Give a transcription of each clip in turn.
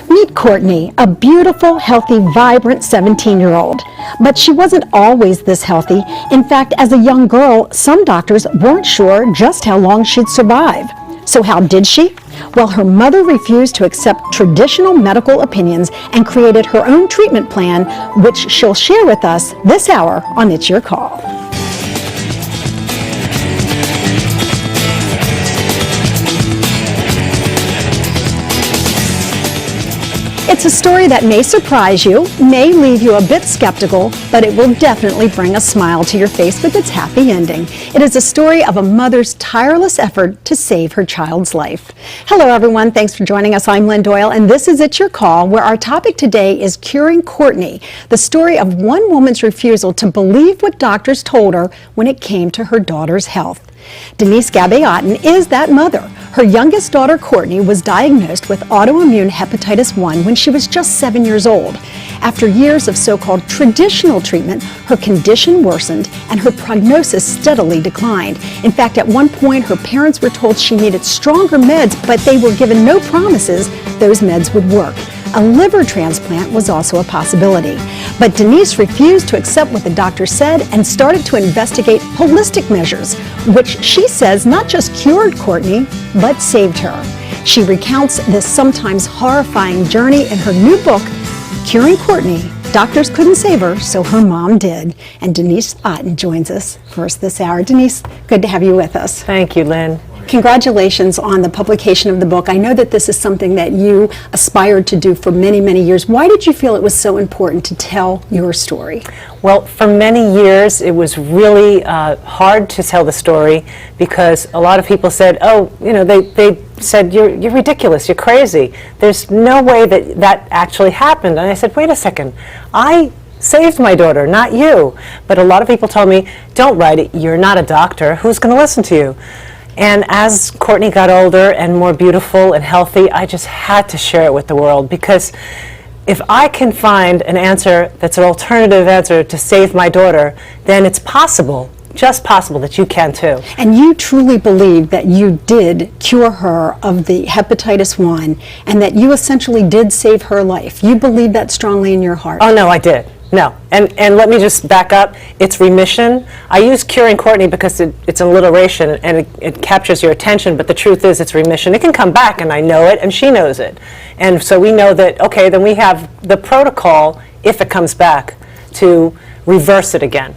Meet Courtney, a beautiful, healthy, vibrant 17-year-old. But she wasn't always this healthy. In fact, as a young girl, some doctors weren't sure just how long she'd survive. So how did she? Well, her mother refused to accept traditional medical opinions and created her own treatment plan, which she'll share with us this hour on It's Your Call. It's a story that may surprise you, may leave you a bit skeptical, but it will definitely bring a smile to your face with its happy ending. It is a story of a mother's tireless effort to save her child's life. Hello everyone, thanks for joining us. I'm Lynn Doyle and this is It's Your Call, where our topic today is Curing Courtney, the story of one woman's refusal to believe what doctors told her when it came to her daughter's health. Denise Otten is that mother. Her youngest daughter, Courtney, was diagnosed with autoimmune hepatitis 1 when she was just 7 years old. After years of so-called traditional treatment, her condition worsened and her prognosis steadily declined. In fact, at one point, her parents were told she needed stronger meds, but they were given no promises those meds would work. A liver transplant was also a possibility. But Denise refused to accept what the doctor said and started to investigate holistic measures, which she says not just cured Courtney, but saved her. She recounts this sometimes horrifying journey in her new book, Curing Courtney. Doctors couldn't save her, so her mom did. And Denise Otten joins us first this hour. Denise, good to have you with us. Thank you, Lynn. Congratulations on the publication of the book. I know that this is something that you aspired to do for many, many years. Why did you feel it was so important to tell your story? Well, for many years it was really hard to tell the story because a lot of people said, oh, you know, they said, you're ridiculous, you're crazy. There's no way that actually happened. And I said, wait a second, I saved my daughter, not you. But a lot of people told me, don't write it, you're not a doctor, who's going to listen to you? And as Courtney got older and more beautiful and healthy, I just had to share it with the world, because if I can find an answer that's an alternative answer to save my daughter, then it's possible, just possible, that you can too. And you truly believe that you did cure her of the hepatitis 1 and that you essentially did save her life. You believe that strongly in your heart. Oh no, I did. No, and let me just back up. It's remission. I use Curing Courtney because it's alliteration and it captures your attention, but the truth is it's remission. It can come back, and I know it, and she knows it. And so we know that, okay, then we have the protocol, if it comes back, to reverse it again.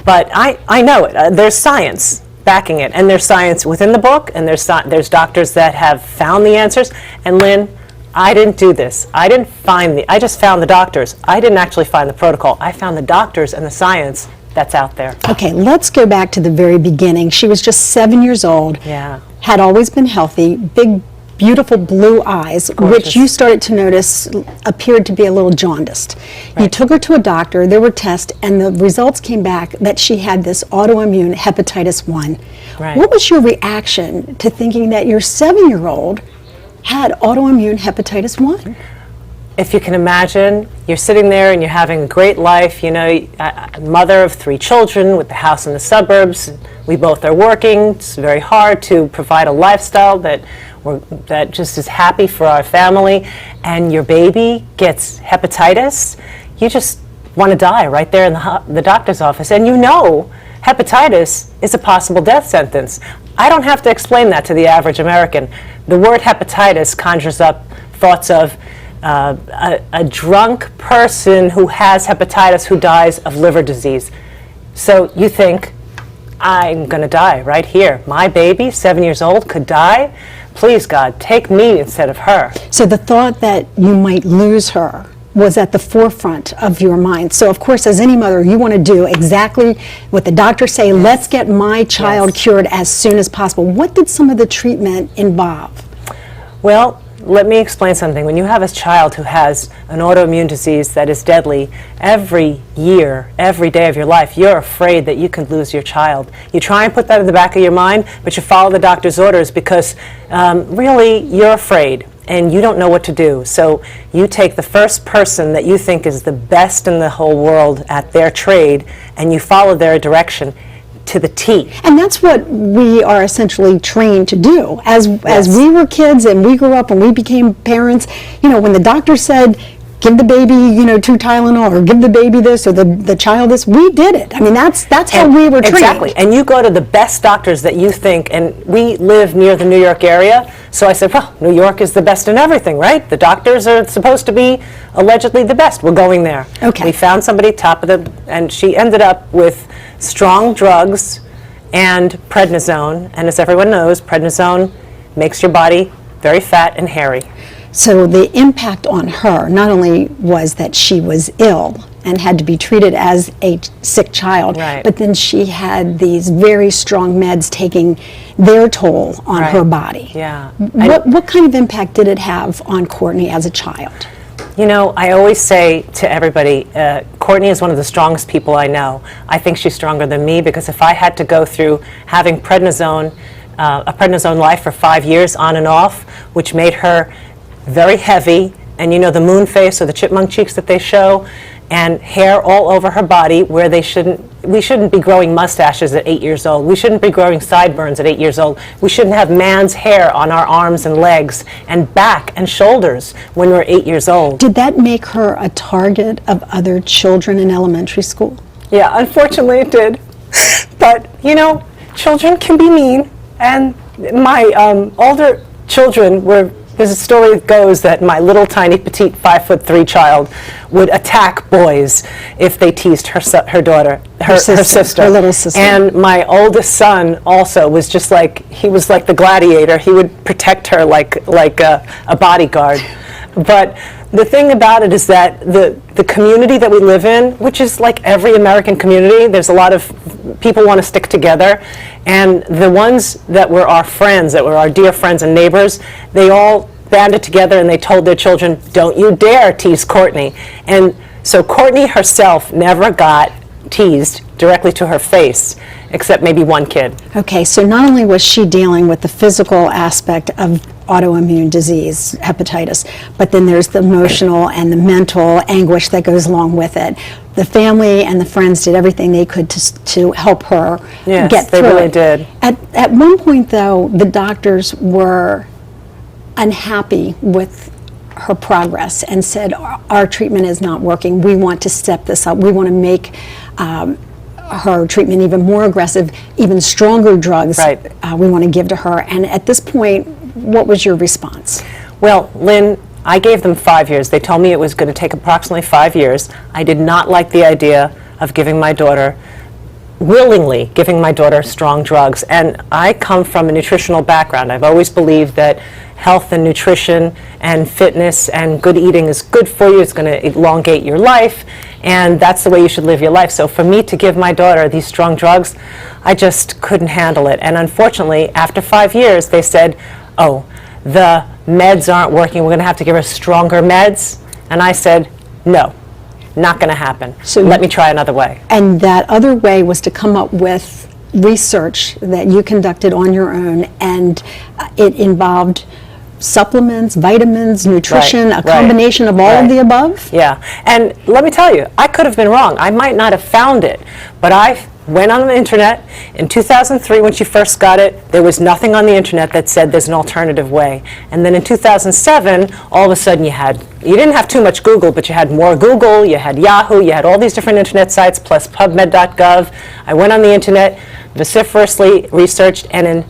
But I know it. There's science backing it, and there's science within the book, and there's doctors that have found the answers. And Lynn, I didn't do this. I just found the doctors. I didn't actually find the protocol. I found the doctors and the science that's out there. Okay, let's go back to the very beginning. She was just 7 years old. Yeah. Had always been healthy, big, beautiful blue eyes, Gorgeous. which you started to notice appeared to be a little jaundiced. Right. You took her to a doctor, there were tests, and the results came back that she had this autoimmune hepatitis 1. Right. What was your reaction to thinking that your 7-year-old had autoimmune hepatitis 1? If you can imagine, you're sitting there and you're having a great life, you know, a mother of 3 children with the house in the suburbs. We both are working. It's very hard to provide a lifestyle that just is happy for our family. And your baby gets hepatitis. You just want to die right there in the doctor's office. And you know hepatitis is a possible death sentence. I don't have to explain that to the average American. The word hepatitis conjures up thoughts of a drunk person who has hepatitis who dies of liver disease. So you think, I'm going to die right here. My baby, 7 years old, could die? Please, God, take me instead of her. So the thought that you might lose her was at the forefront of your mind. So of course, as any mother, you want to do exactly what the doctors say. Yes. Let's get my child cured as soon as possible. What did some of the treatment involve? Well, let me explain something. When you have a child who has an autoimmune disease that is deadly, every year, every day of your life, you're afraid that you could lose your child. You try and put that in the back of your mind, but you follow the doctor's orders because really you're afraid and you don't know what to do. So you take the first person that you think is the best in the whole world at their trade and you follow their direction. to the T. And that's what we are essentially trained to do. As we were kids and we grew up and we became parents, you know, when the doctor said, give the baby, you know, 2 Tylenol, or give the baby this, or the child this, we did it. I mean, that's how we were trained. Exactly. And you go to the best doctors that you think, and we live near the New York area, so I said, well, New York is the best in everything, right? The doctors are supposed to be allegedly the best. We're going there. Okay. We found somebody top of the, and she ended up with strong drugs and prednisone, and as everyone knows, prednisone makes your body very fat and hairy. So the impact on her not only was that she was ill and had to be treated as a sick child, Right. but then she had these very strong meds taking their toll on her body. Yeah. What kind of impact did it have on Courtney as a child? You know, I always say to everybody, Courtney is one of the strongest people I know. I think she's stronger than me, because if I had to go through having prednisone, a prednisone life for 5 years on and off, which made her very heavy, and you know the moon face or the chipmunk cheeks that they show, and hair all over her body where we shouldn't be growing mustaches at 8 years old. We shouldn't be growing sideburns at 8 years old. We shouldn't have man's hair on our arms and legs and back and shoulders when we're 8 years old. Did that make her a target of other children in elementary school? Yeah, unfortunately it did. But, you know, children can be mean, and my older children were, there's a story that goes that my little tiny petite 5'3" child would attack boys if they teased her daughter, her sister, her little sister. And my oldest son also was just like, he was like the gladiator. He would protect her like a bodyguard. But the thing about it is that the community that we live in, which is like every American community, there's a lot of people want to stick together, and the ones that were our friends, that were our dear friends and neighbors, they all banded together and they told their children, don't you dare tease Courtney. And so Courtney herself never got teased directly to her face, except maybe one kid. Okay, so not only was she dealing with the physical aspect of autoimmune disease, hepatitis, but then there's the emotional and the mental anguish that goes along with it. The family and the friends did everything they could to help her Yes, get through they really it. did. At one point, though, the doctors were unhappy with her progress and said, our treatment is not working. We want to step this up. We want to make her treatment even more aggressive, even stronger drugs we want to give to her. And at this point, what was your response? Well, Lynn, I gave them 5 years. They told me it was going to take approximately 5 years. I did not like the idea of willingly giving my daughter strong drugs. And I come from a nutritional background. I've always believed that health and nutrition and fitness and good eating is good for you. It's going to elongate your life, and that's the way you should live your life. So for me to give my daughter these strong drugs, I just couldn't handle it. And unfortunately, after 5 years, they said, oh, the meds aren't working. We're going to have to give her stronger meds. And I said, no, not going to happen. So let me try another way. And that other way was to come up with research that you conducted on your own, and it involved supplements, vitamins, nutrition, a combination of all of the above? Yeah, and let me tell you, I could have been wrong. I might not have found it, but I went on the internet. In 2003, when she first got it, there was nothing on the internet that said there's an alternative way. And then in 2007, all of a sudden you didn't have too much Google, but you had more Google, you had Yahoo, you had all these different internet sites, plus PubMed.gov. I went on the internet, vociferously researched, and in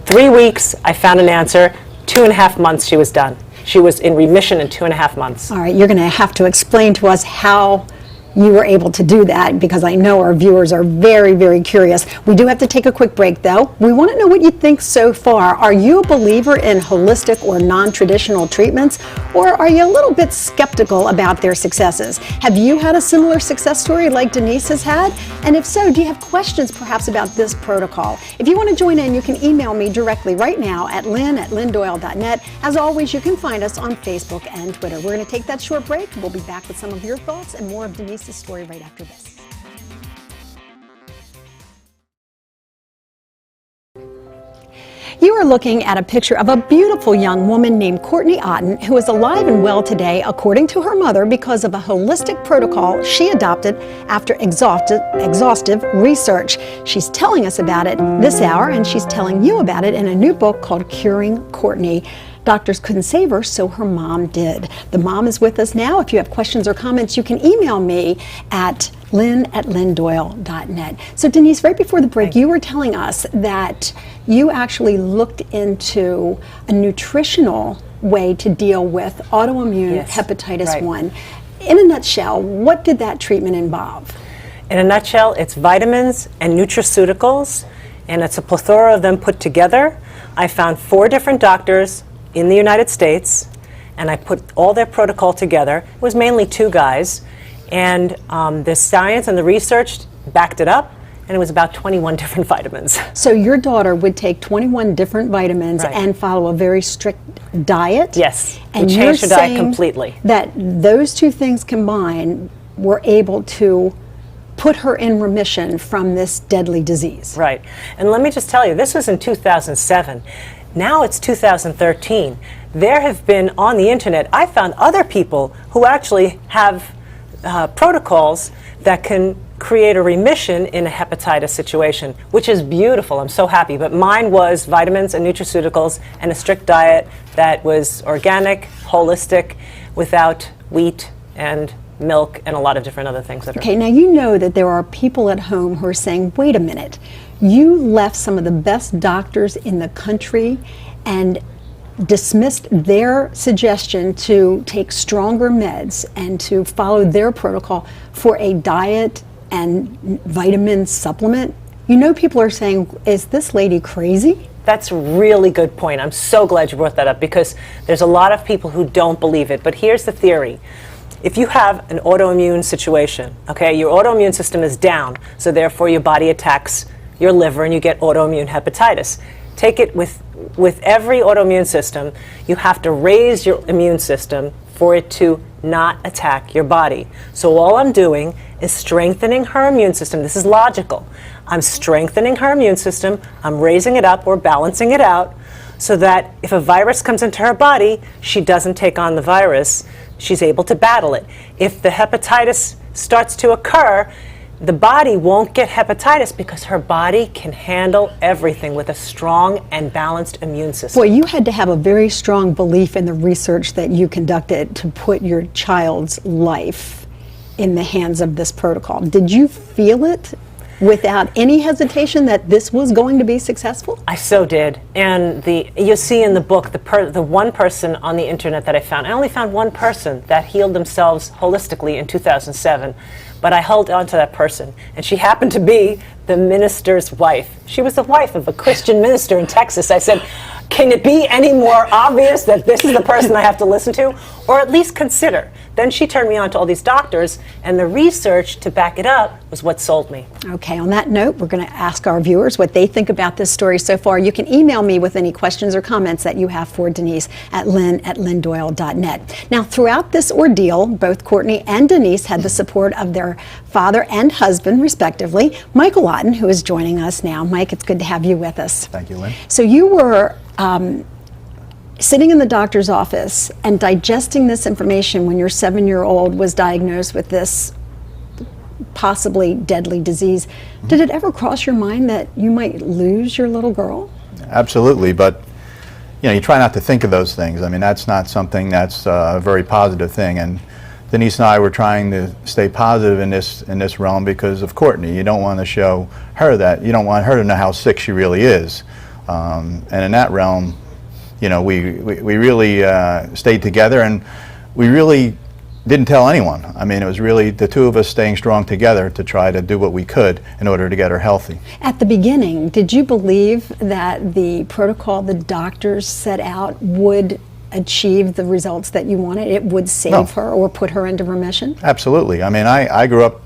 3 weeks, I found an answer. 2.5 months she was done. She was in remission in 2.5 months. All right, you're going to have to explain to us how you were able to do that, because I know our viewers are very, very curious. We do have to take a quick break, though. We want to know what you think so far. Are you a believer in holistic or non-traditional treatments, or are you a little bit skeptical about their successes? Have you had a similar success story like Denise has had? And if so, do you have questions perhaps about this protocol? If you want to join in, you can email me directly right now at lynn@lynndoyle.net. As always, you can find us on Facebook and Twitter. We're going to take that short break. We'll be back with some of your thoughts and more of Denise's story right after this. You are looking at a picture of a beautiful young woman named Courtney Otten, who is alive and well today, according to her mother, because of a holistic protocol she adopted after exhaustive research. She's telling us about it this hour, and she's telling you about it in a new book called Curing Courtney. Doctors couldn't save her, so her mom did. The mom is with us now. If you have questions or comments, you can email me at lynn@lynndoyle.net. So Denise, right before the break, you were telling us that you actually looked into a nutritional way to deal with autoimmune hepatitis 1. In a nutshell, what did that treatment involve? In a nutshell, it's vitamins and nutraceuticals, and it's a plethora of them put together. I found 4 different doctors in the United States, and I put all their protocol together. It was mainly 2 guys, and the science and the research backed it up, and it was about 21 different vitamins. So your daughter would take 21 different vitamins and follow a very strict diet? Yes, and we changed her diet completely. That those 2 things combined were able to put her in remission from this deadly disease. Right, and let me just tell you, this was in 2007. Now it's 2013. There have been on the internet, I found other people who actually have protocols that can create a remission in a hepatitis situation, which is beautiful. I'm so happy. But mine was vitamins and nutraceuticals and a strict diet that was organic, holistic, without wheat and milk and a lot of different other things. Okay, now you know that there are people at home who are saying, wait a minute, you left some of the best doctors in the country and dismissed their suggestion to take stronger meds and to follow their protocol for a diet and vitamin supplement. You know, people are saying, is this lady crazy? That's a really good point. I'm so glad you brought that up, because there's a lot of people who don't believe it. But here's the theory. If you have an autoimmune situation, okay, your autoimmune system is down, so therefore your body attacks your liver and you get autoimmune hepatitis. Take it with every autoimmune system, you have to raise your immune system for it to not attack your body. So all I'm doing is strengthening her immune system. This is logical. I'm strengthening her immune system, I'm raising it up or balancing it out so that if a virus comes into her body, she doesn't take on the virus. She's able to battle it. If the hepatitis starts to occur, the body won't get hepatitis because her body can handle everything with a strong and balanced immune system. Boy, you had to have a very strong belief in the research that you conducted to put your child's life in the hands of this protocol. Did you feel it without any hesitation that this was going to be successful? I so did. And you'll see in the book, the one person on the internet that I only found one person that healed themselves holistically in 2007. But I held on to that person, and she happened to be the minister's wife. She was the wife of a Christian minister in Texas. I said, can it be any more obvious that this is the person I have to listen to, or at least consider? Then she turned me on to all these doctors, and the research to back it up was what sold me. Okay, on that note, we're going to ask our viewers what they think about this story so far. You can email me with any questions or comments that you have for Denise at lynn@lynndoyle.net. Now, throughout this ordeal, both Courtney and Denise had the support of their father and husband, respectively, Michael Otten, who is joining us now. Mike, it's good to have you with us. Thank you, Lynn. So you were sitting in the doctor's office and digesting this information when your 7-year-old was diagnosed with this possibly deadly disease. Did it ever cross your mind that you might lose your little girl? Absolutely, but you try not to think of those things. I mean, that's not something that's a very positive thing. And Denise and I were trying to stay positive in this realm because of Courtney. You don't want to show her that. You don't want her to know how sick she really is. And in that realm, we really stayed together, and we really didn't tell anyone. I mean, it was really the 2 of us staying strong together to try to do what we could in order to get her healthy. At the beginning, did you believe that the protocol the doctors set out would achieve the results that you wanted? It would save her or put her into remission? Absolutely. I mean, I grew up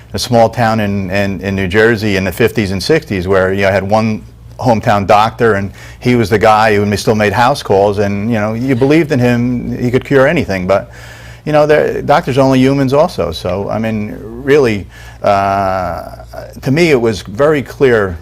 in a small town in New Jersey in the 50s and 60s where I had one hometown doctor, and he was the guy who still made house calls, and you believed in him. He could cure anything. But doctors are only humans also. So I mean, really, to me it was very clear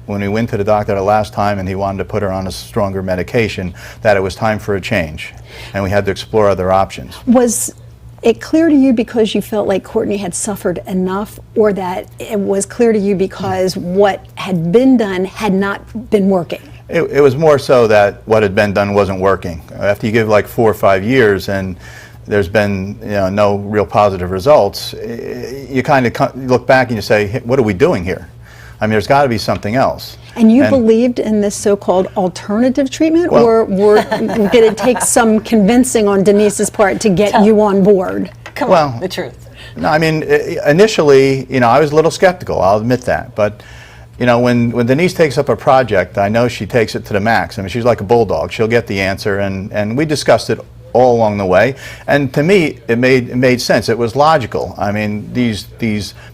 when we went to the doctor the last time and he wanted to put her on a stronger medication, that it was time for a change, and we had to explore other options. Was it clear to you because you felt like Courtney had suffered enough, or that it was clear to you because what had been done had not been working? It was more so that what had been done wasn't working. After you give like 4 or 5 years and there's been no real positive results, you kind of look back and you say, hey, what are we doing here? I mean, there's got to be something else. And you believed in this so-called alternative treatment, or did it take some convincing on Denise's part to get you on board? Come on, the truth. No, I mean, initially, I was a little skeptical, I'll admit that. But, when Denise takes up a project, I know she takes it to the max. I mean, she's like a bulldog. She'll get the answer, and we discussed it all along the way, and to me it made sense. It was logical. I mean, these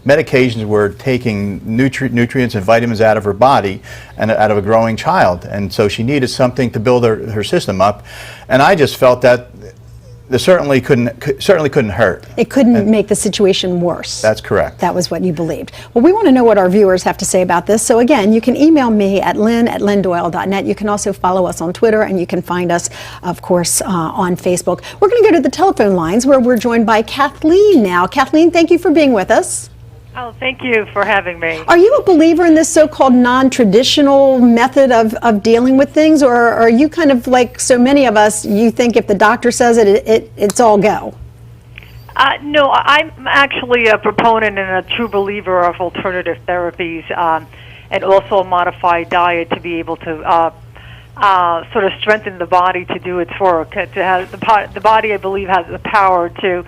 medications were taking nutrients and vitamins out of her body and out of a growing child, and so she needed something to build her system up, and I just felt that it certainly couldn't hurt. It couldn't make the situation worse. That's correct. That was what you believed. Well, we want to know what our viewers have to say about this. So again, you can email me at lynn@lynndoyle.net. You can also follow us on Twitter, and you can find us, of course, on Facebook. We're going to go to the telephone lines where we're joined by Kathleen now. Kathleen, thank you for being with us. Oh, thank you for having me. Are you a believer in this so-called non-traditional method of dealing with things, or are you kind of like so many of us, you think if the doctor says it, it's all go? No, I'm actually a proponent and a true believer of alternative therapies and also a modified diet to be able to sort of strengthen the body to do its work. To have the body, I believe, has the power to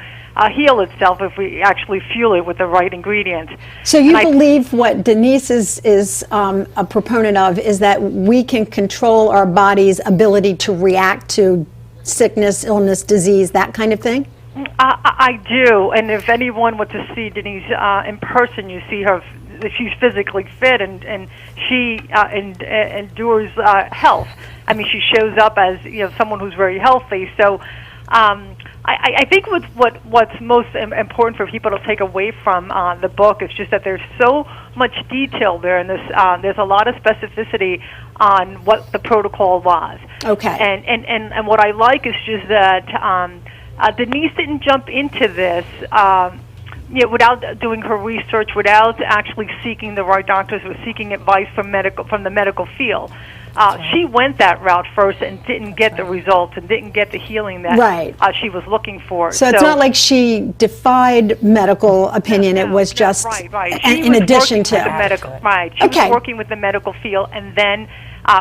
heal itself if we actually fuel it with the right ingredients. So you believe what Denise is a proponent of is that we can control our body's ability to react to sickness, illness, disease, that kind of thing? I do, and if anyone were to see Denise in person, you see her. She's physically fit, and she endures health. I mean, she shows up as someone who's very healthy. So I think what's most important for people to take away from the book is just that there's so much detail there, and there's a lot of specificity on what the protocol was. Okay. And what I like is just that Denise didn't jump into this without doing her research, without actually seeking the right doctors or seeking advice from the medical field. She went that route first and didn't get the results and didn't get the healing that she was looking for. So it's not like she defied medical opinion. It was just in addition to medical. Right. She was working with the medical field, and then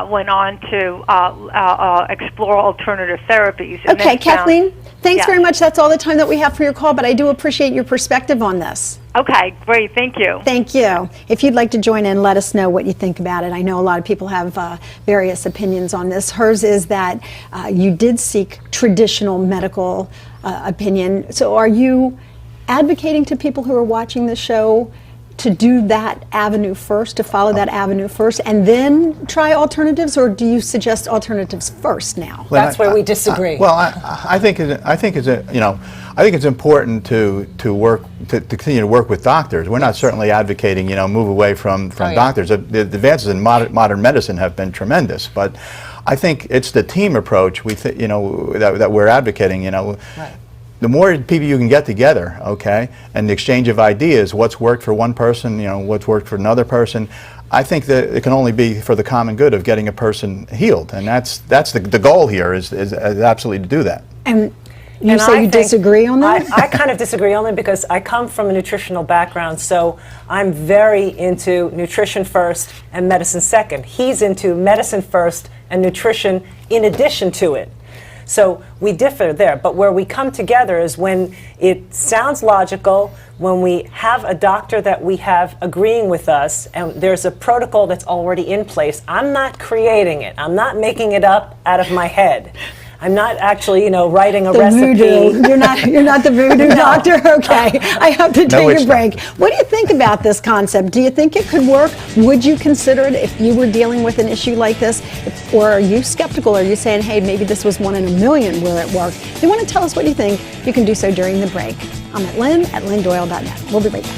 went on to explore alternative therapies. And okay, Kathleen, thanks very much. That's all the time that we have for your call, but I do appreciate your perspective on this. Okay, great. Thank you. Thank you. If you'd like to join in, let us know what you think about it. I know a lot of people have various opinions on this. Hers is that you did seek traditional medical opinion. So are you advocating to people who are watching the show to do that avenue first, to follow that avenue first, and then try alternatives, or do you suggest alternatives first now? That's where we disagree. I think it's important to continue to work with doctors. We're not certainly advocating move away from doctors. The advances in modern medicine have been tremendous, but I think it's the team approach that we're advocating. The more people you can get together, and the exchange of ideas, what's worked for one person, what's worked for another person, I think that it can only be for the common good of getting a person healed, and that's the goal here is absolutely to do that. And you say you disagree on that? I kind of disagree only because I come from a nutritional background, so I'm very into nutrition first and medicine second. He's into medicine first and nutrition in addition to it. So we differ there, but where we come together is when it sounds logical, when we have a doctor that we have agreeing with us, and there's a protocol that's already in place. I'm not creating it. I'm not making it up out of my head. I'm not actually, writing a recipe. Voodoo. You're not the voodoo doctor? Okay. I have to take a break. What do you think about this concept? Do you think it could work? Would you consider it if you were dealing with an issue like this? Or are you skeptical? Are you saying, hey, maybe this was 1 in a million where it worked? If you want to tell us what you think, you can do so during the break. I'm at lynn@lynndoyle.net. We'll be right back.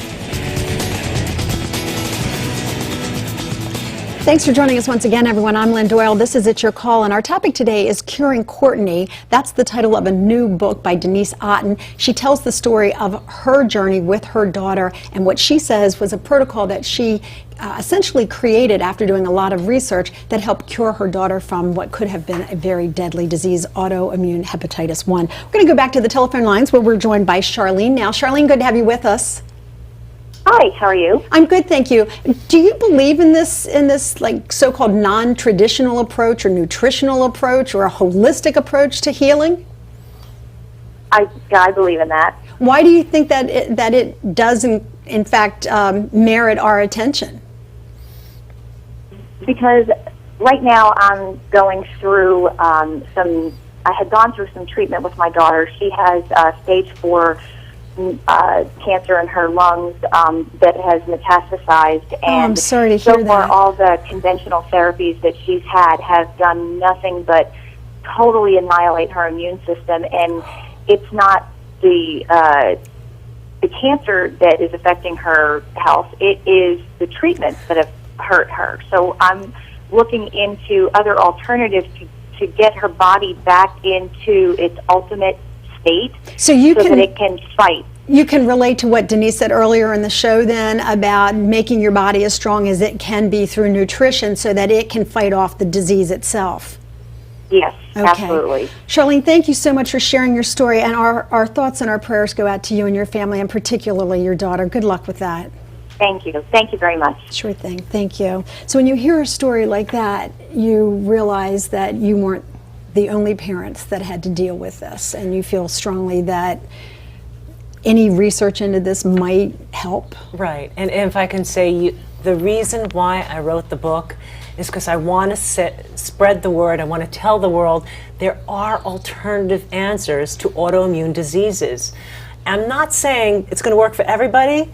Thanks for joining us once again, everyone. I'm Lynn Doyle. This is It's Your Call, and our topic today is Curing Courtney. That's the title of a new book by Denise Otten. She tells the story of her journey with her daughter and what she says was a protocol that she essentially created after doing a lot of research that helped cure her daughter from what could have been a very deadly disease, autoimmune hepatitis 1. We're going to go back to the telephone lines where we're joined by Charlene now. Charlene, good to have you with us. Hi, how are you? I'm good, thank you. Do you believe in this like so-called non-traditional approach or nutritional approach or a holistic approach to healing? I believe in that. Why do you think that it does in fact merit our attention? Because right now I'm going through I had gone through some treatment with my daughter. She has stage 4 cancer in her lungs that has metastasized, and I'm sorry to hear so far that. all the conventional therapies that she's had have done nothing but totally annihilate her immune system. And it's not the cancer that is affecting her health; it is the treatments that have hurt her. So I'm looking into other alternatives to get her body back into its ultimate state, So that it can fight. You can relate to what Denise said earlier in the show then about making your body as strong as it can be through nutrition so that it can fight off the disease itself. Yes, Okay. absolutely. Charlene, thank you so much for sharing your story, and our thoughts and our prayers go out to you and your family, and particularly your daughter. Good luck with that. Thank you. Thank you very much. Sure thing. Thank you. So when you hear a story like that, you realize that you weren't the only parents that had to deal with this, and you feel strongly that any research into this might help. Right, and if I can say, the reason why I wrote the book is because I want to spread the word. I want to tell the world there are alternative answers to autoimmune diseases. I'm not saying it's going to work for everybody,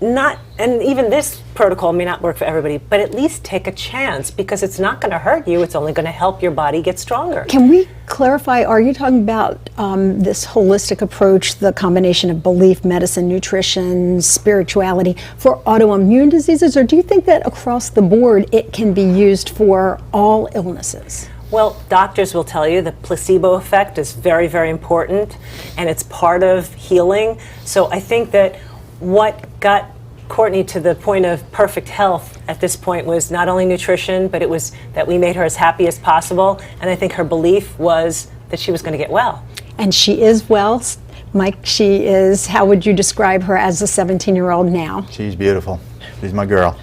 and even this protocol may not work for everybody, but at least take a chance, because it's not going to hurt you. It's only going to help your body get stronger. Can we clarify, are you talking about this holistic approach, the combination of belief, medicine, nutrition, spirituality for autoimmune diseases, or do you think that across the board it can be used for all illnesses? Well, doctors will tell you the placebo effect is very, very important, and it's part of healing. So I think that what got Courtney to the point of perfect health at this point was not only nutrition, but it was that we made her as happy as possible. And I think her belief was that she was going to get well. And she is well. Mike, she is, how would you describe her as a 17-year-old now? She's beautiful. She's my girl.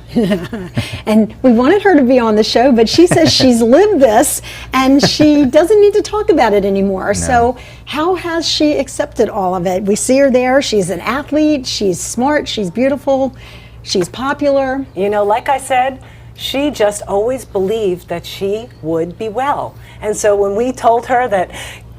And we wanted her to be on the show, but she says she's lived this and she doesn't need to talk about it anymore. No. So how has she accepted all of it? We see her there. She's an athlete. She's smart. She's beautiful. She's popular. You know, like I said, she just always believed that she would be well. And so when we told her that,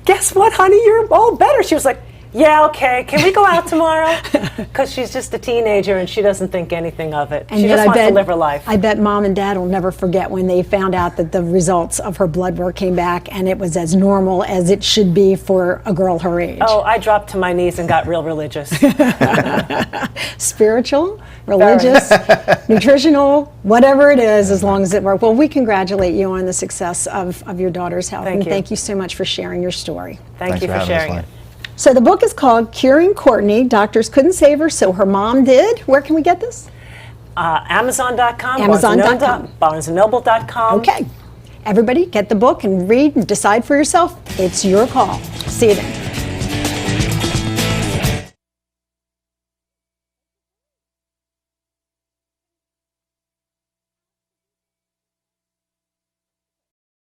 guess what, honey, you're all better, she was like, yeah, okay, can we go out tomorrow? Because she's just a teenager and she doesn't think anything of it. And she yet just wants to live her life. I bet Mom and Dad will never forget when they found out that the results of her blood work came back and it was as normal as it should be for a girl her age. Oh, I dropped to my knees and got real religious. Spiritual, religious, nutritional, whatever it is, as long as it works. Well, we congratulate you on the success of your daughter's health. Thank and you. thank you so much for sharing your story. Thank you for having us, sharing Lynn. it. So the book is called Curing Courtney. Doctors couldn't save her, so her mom did. Where can we get this? Amazon.com, Amazon.com. BarnesandNoble.com. Okay. Everybody get the book and read and decide for yourself. It's your call. See you then.